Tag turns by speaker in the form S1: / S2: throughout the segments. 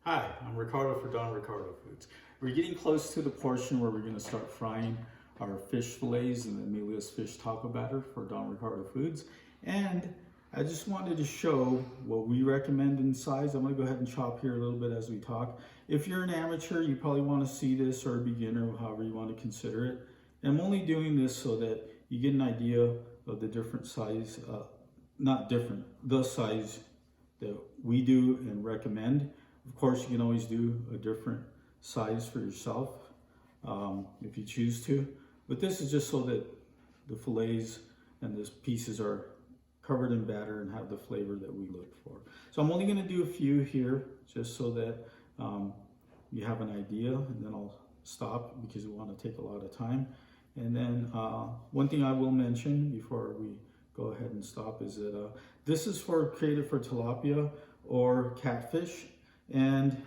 S1: Hi, I'm Ricardo for Don Ricardo Foods. We're getting close to the portion where we're going to start frying our fish fillets in the Emilia's fish taco batter for Don Ricardo Foods. And I just wanted to show what we recommend in size. I'm going to go ahead and chop here a little bit as we talk. If you're an amateur, you probably want to see this, or a beginner, however you want to consider it. And I'm only doing this so that you get an idea of the different size, the size that we do and recommend. Of course, you can always do a different size for yourself if you choose to. But this is just so that the fillets and the pieces are covered in batter and have the flavor that we look for. So I'm only going to do a few here just so that you have an idea, and then I'll stop because we want to take a lot of time. And then one thing I will mention before we go ahead and stop is that this is created for tilapia or catfish. And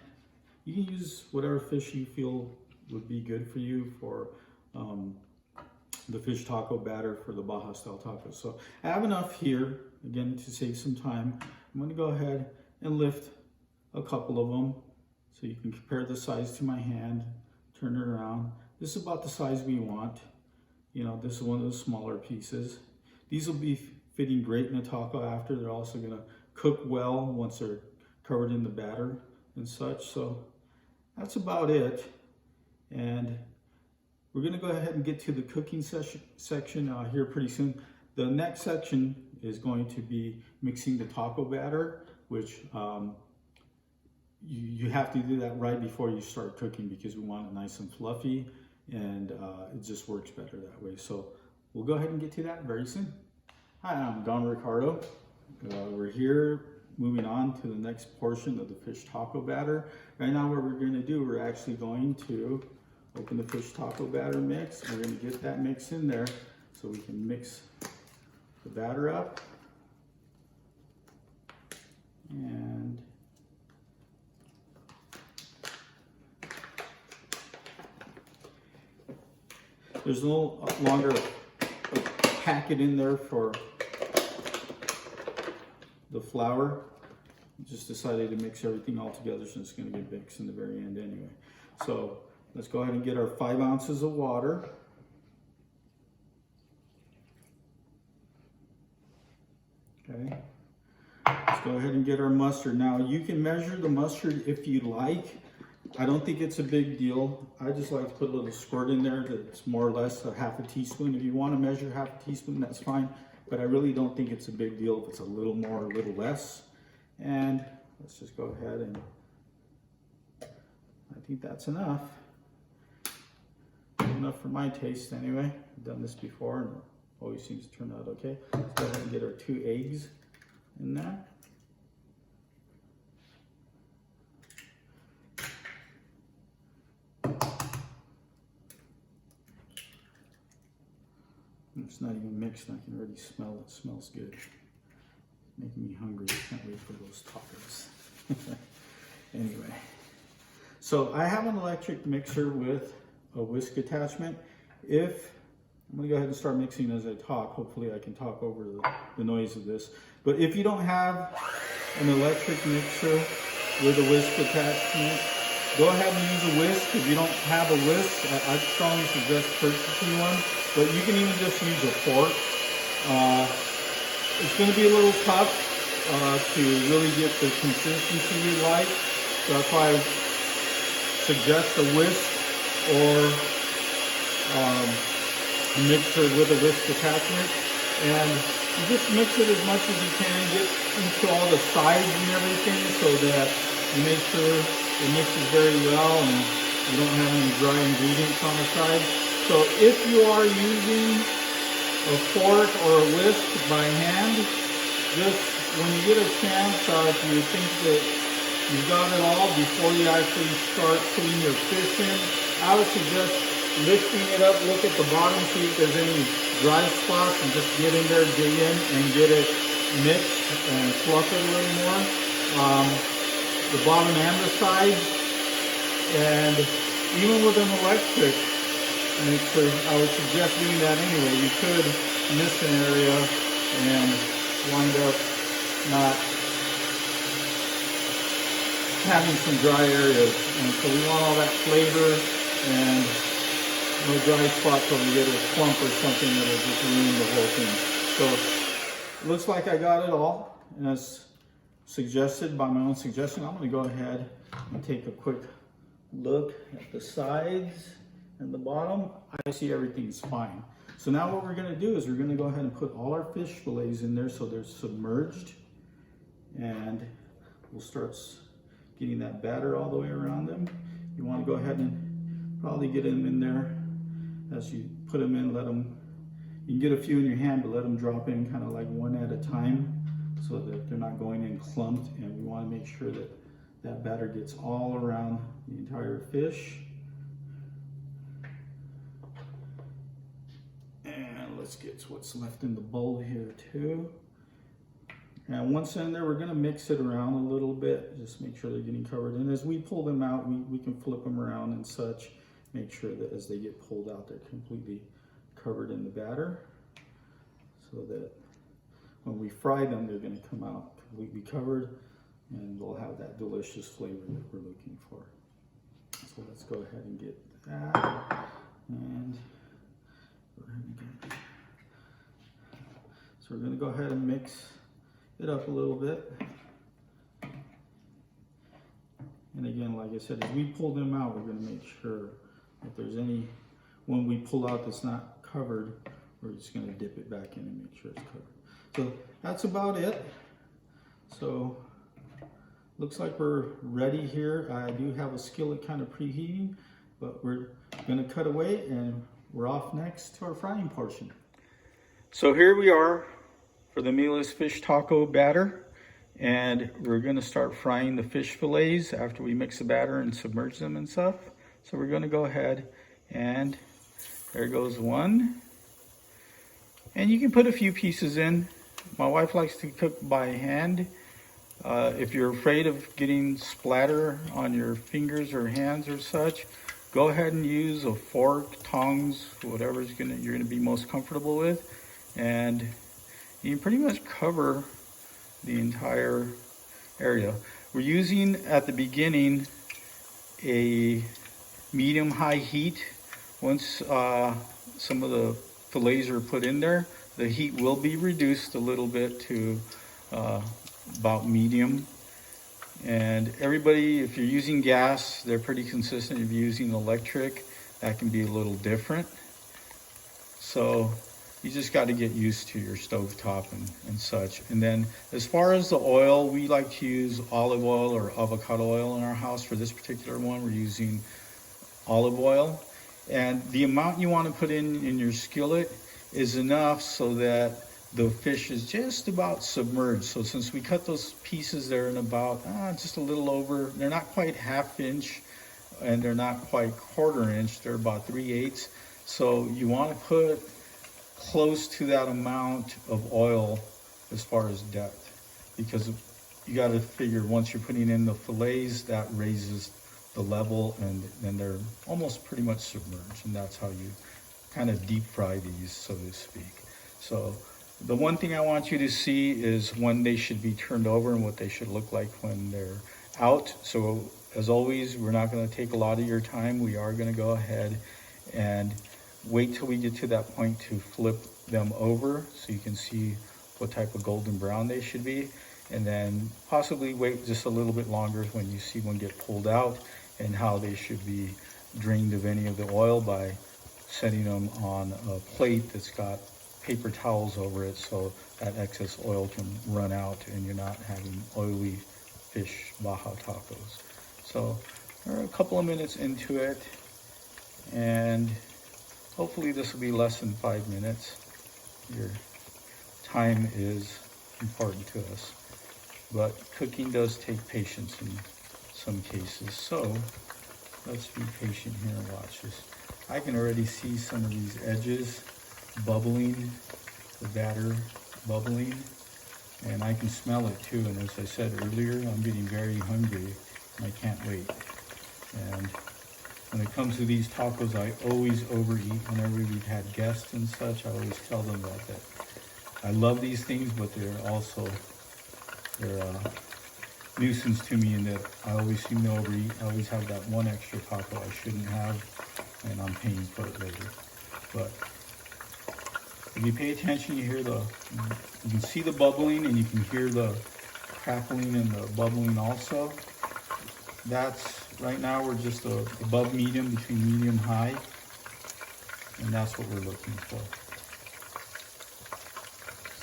S1: you can use whatever fish you feel would be good for you for the fish taco batter for the Baja style tacos. So I have enough here, again, to save some time. I'm going to go ahead and lift a couple of them so you can compare the size to my hand, turn it around. This is about the size we want. You know, this is one of the smaller pieces. These will be fitting great in a taco after. They're also going to cook well once they're covered in the batter and such. So that's about it, and we're going to go ahead and get to the cooking section here pretty soon. The next section is going to be mixing the taco batter, which you have to do that right before you start cooking because we want it nice and fluffy, and it just works better that way. So we'll go ahead and get to that very soon. Hi, I'm Don Ricardo. We're here moving on to the next portion of the fish taco batter. Right now what we're going to do, we're actually going to open the fish taco batter mix. We're going to get that mix in there so we can mix the batter up. And there's no longer a packet in there for the flour. Just decided to mix everything all together since it's going to get mixed in the very end anyway. So let's go ahead and get our 5 ounces of water. Okay. Let's go ahead and get our mustard. Now you can measure the mustard if you like. I don't think it's a big deal. I just like to put a little squirt in there that's more or less a half a teaspoon. If you want to measure half a teaspoon, that's fine. But I really don't think it's a big deal if it's a little more or a little less. And let's just go ahead, and I think that's enough. Enough for my taste anyway. I've done this before and it always seems to turn out okay. Let's go ahead and get our 2 eggs in there. It's not even mixed, and I can already smell it. It smells good. It's making me hungry. I can't wait for those tacos. Anyway, so I have an electric mixer with a whisk attachment. I'm going to go ahead and start mixing as I talk. Hopefully I can talk over the noise of this. But if you don't have an electric mixer with a whisk attachment, go ahead and use a whisk. If you don't have a whisk, I strongly suggest purchasing one. But you can even just use a fork. It's going to be a little tough to really get the consistency you like. So that's why I suggest a whisk or a mixer with a whisk attachment. And you just mix it as much as you can, get into all the sides and everything so that you make sure it mixes very well and you don't have any dry ingredients on the side. So if you are using a fork or a whisk by hand, just when you get a chance, if you think that you've got it all before you actually start putting your fish in, I would suggest lifting it up, look at the bottom, see if there's any dry spots, and just get in there, dig in, and get it mixed and fluff it a little more. The bottom and the sides, and even with an electric mixer, I would suggest doing that anyway. You could miss an area and wind up not having some dry areas, and so we want all that flavor and no dry spots where we get a clump or something that'll just ruin the whole thing. So it looks like I got it all, and as suggested by my own suggestion, I'm going to go ahead and take a quick look at the sides and the bottom. I see everything's fine. So now what we're going to do is we're going to go ahead and put all our fish fillets in there so they're submerged, and we'll start getting that batter all the way around them. You want to go ahead and probably get them in there. As you put them in, let them, you can get a few in your hand, but let them drop in kind of like one at a time so that they're not going in clumped. And we want to make sure that that batter gets all around the entire fish. And let's get what's left in the bowl here too. And once in there, we're going to mix it around a little bit, just make sure they're getting covered. And as we pull them out, we can flip them around and such. Make sure that as they get pulled out, they're completely covered in the batter, so that when we fry them, they're going to come out completely covered, and they'll have that delicious flavor that we're looking for. So let's go ahead and get that, and go ahead and get. So we're going to go ahead and mix it up a little bit. And again, like I said, as we pull them out, we're going to make sure if there's any one we pull out that's not covered, we're just going to dip it back in and make sure it's covered. So that's about it. So looks like we're ready here. I do have a skillet kind of preheating, but we're going to cut away and we're off next to our frying portion. So here we are for the meatless fish taco batter, and we're going to start frying the fish fillets after we mix the batter and submerge them and stuff. So we're going to go ahead, and there goes one. And you can put a few pieces in. My wife likes to cook by hand. If you're afraid of getting splatter on your fingers or hands or such, go ahead and use a fork, tongs, whatever you're gonna be most comfortable with, and you can pretty much cover the entire area. We're using at the beginning a medium-high heat. Once some of the fillets are put in there, the heat will be reduced a little bit to about medium. And everybody, if you're using gas, they're pretty consistent. If you're using electric, that can be a little different. So you just got to get used to your stovetop and such. And then as far as the oil, we like to use olive oil or avocado oil in our house. For this particular one, we're using olive oil. And the amount you want to put in your skillet is enough so that the fish is just about submerged. So since we cut those pieces, they're in about just a little over, they're not quite 1/2 inch and they're not quite 1/4 inch, they're about 3/8. So you want to put close to that amount of oil as far as depth, because you got to figure once you're putting in the fillets, that raises the level, and then they're almost pretty much submerged, and that's how you kind of deep fry these, so to speak. So the one thing I want you to see is when they should be turned over and what they should look like when they're out. So as always, we're not going to take a lot of your time. We are going to go ahead and wait till we get to that point to flip them over so you can see what type of golden brown they should be, and then possibly wait just a little bit longer when you see one get pulled out, and how they should be drained of any of the oil by setting them on a plate that's got paper towels over it so that excess oil can run out and you're not having oily fish Baja tacos. So we're a couple of minutes into it, and hopefully this will be less than 5 minutes. Your time is important to us, but cooking does take patience in some cases. So let's be patient here and watch this. I can already see some of these edges bubbling, the batter bubbling, and I can smell it too. And as I said earlier, I'm getting very hungry and I can't wait. And when it comes to these tacos, I always overeat. Whenever we've had guests and such, I always tell them that I love these things, but they're nuisance to me in that I always seem to overeat. I always have that one extra taco I shouldn't have, and I'm paying for it later. But if you pay attention, you can see the bubbling, and you can hear the crackling and the bubbling also. That's, right now we're just above medium, between medium and high, and that's what we're looking for.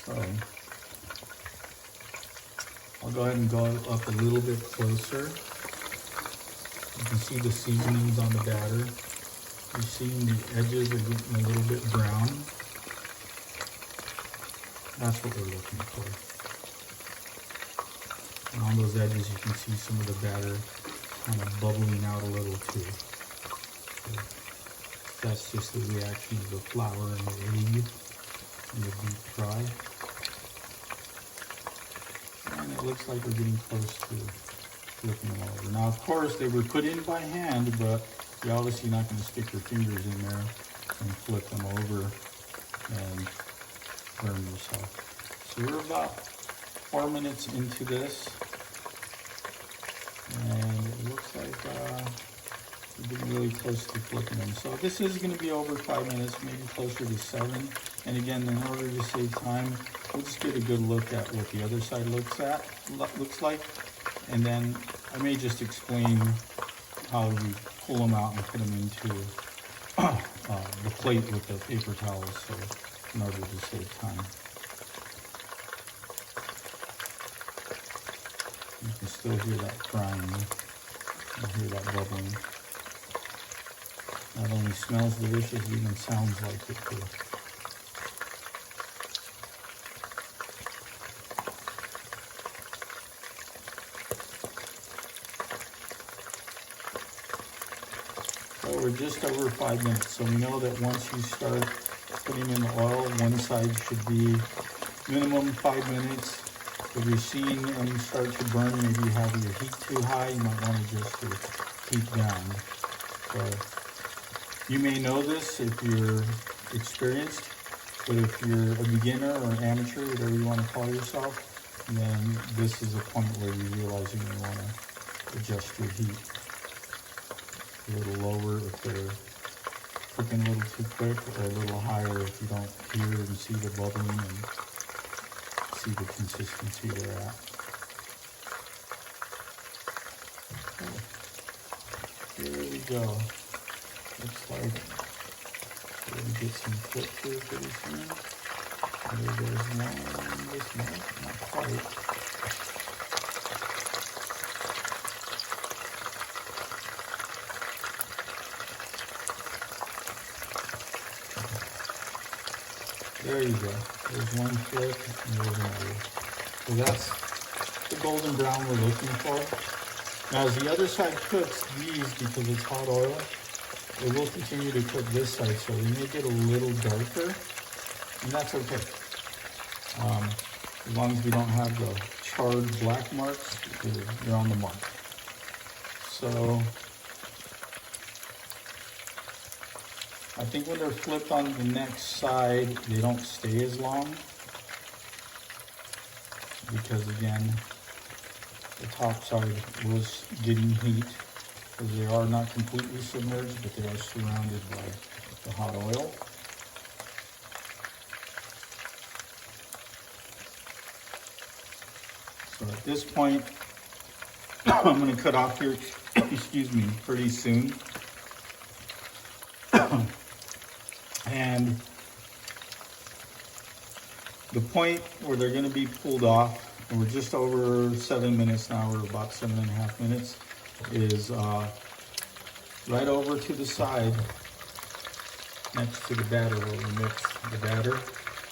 S1: So I'll go ahead and go up a little bit closer. You can see the seasonings on the batter. You're seeing the edges are getting a little bit brown. That's what we're looking for. And on those edges, you can see some of the batter kind of bubbling out a little too. So that's just the reaction of the flour and the egg in the deep fry. And it looks like we're getting close to flipping them over. Now, of course, they were put in by hand, but you're obviously not going to stick your fingers in there and flip them over and burn yourself. So we're about 4 minutes into this, and it looks like we're getting really close to flipping them. So this is going to be over 5 minutes, maybe closer to 7. And again, in order to save time, we'll just get a good look at what the other side looks like, and then I may just explain how you pull them out and put them into the plate with the paper towels, so in order to save time. You can still hear that frying, you hear that bubbling. Not only smells delicious, it even sounds like it too. So we're just over 5 minutes, so we know that once you start putting in the oil, one side should be minimum 5 minutes. If you're seeing them start to burn, maybe you have your heat too high, you might want to just heat down. So you may know this if you're experienced, but if you're a beginner or an amateur, whatever you want to call yourself, then this is a point where you realize you may want to adjust your heat a little lower if they're cooking a little too quick, or a little higher if you don't hear and see the bubbling and see the consistency they're at. So, here we go. Looks like we're going to get some flip here pretty soon. There goes one, this one, not quite. There you go. There's one flip and there's another. So that's the golden brown we're looking for. Now as the other side cooks, these, because it's hot oil, it will continue to cook this side, so they may get a little darker, and that's okay. As long as we don't have the charred black marks, they're on the mark. So I think when they're flipped on the next side, they don't stay as long, because again, the top side was getting heat, because they are not completely submerged, but they are surrounded by the hot oil. So at this point, I'm going to cut off here, excuse me, pretty soon. And the point where they're going to be pulled off, and we're just over 7 minutes now, we're about 7.5 minutes, is right over to the side next to the batter where we mix the batter.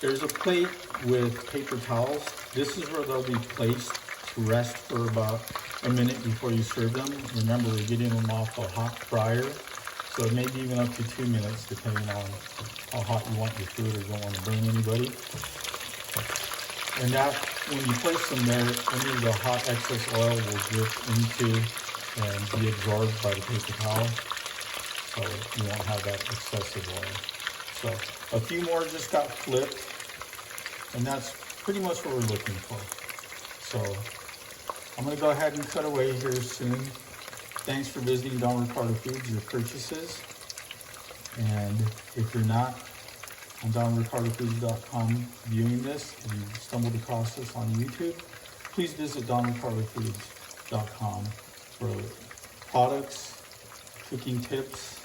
S1: There's a plate with paper towels. This is where they'll be placed to rest for about a minute before you serve them. Remember, we're getting them off a hot fryer, so maybe even up to 2 minutes, depending on how hot you want your food or don't want to burn anybody. And that, when you place them there, any of the hot excess oil will drip into and be absorbed by the paper towel, so you won't have that excessive oil. So a few more just got flipped, and that's pretty much what we're looking for. So I'm going to go ahead and cut away here soon. Thanks for visiting Don Ricardo Foods, your purchases. And if you're not on DonRicardoFoods.com viewing this and you stumbled across this on YouTube, please visit DonRicardoFoods.com for products, cooking tips,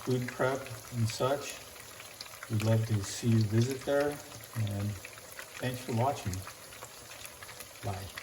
S1: food prep, and such. We'd love to see you visit there, and thanks for watching. Bye.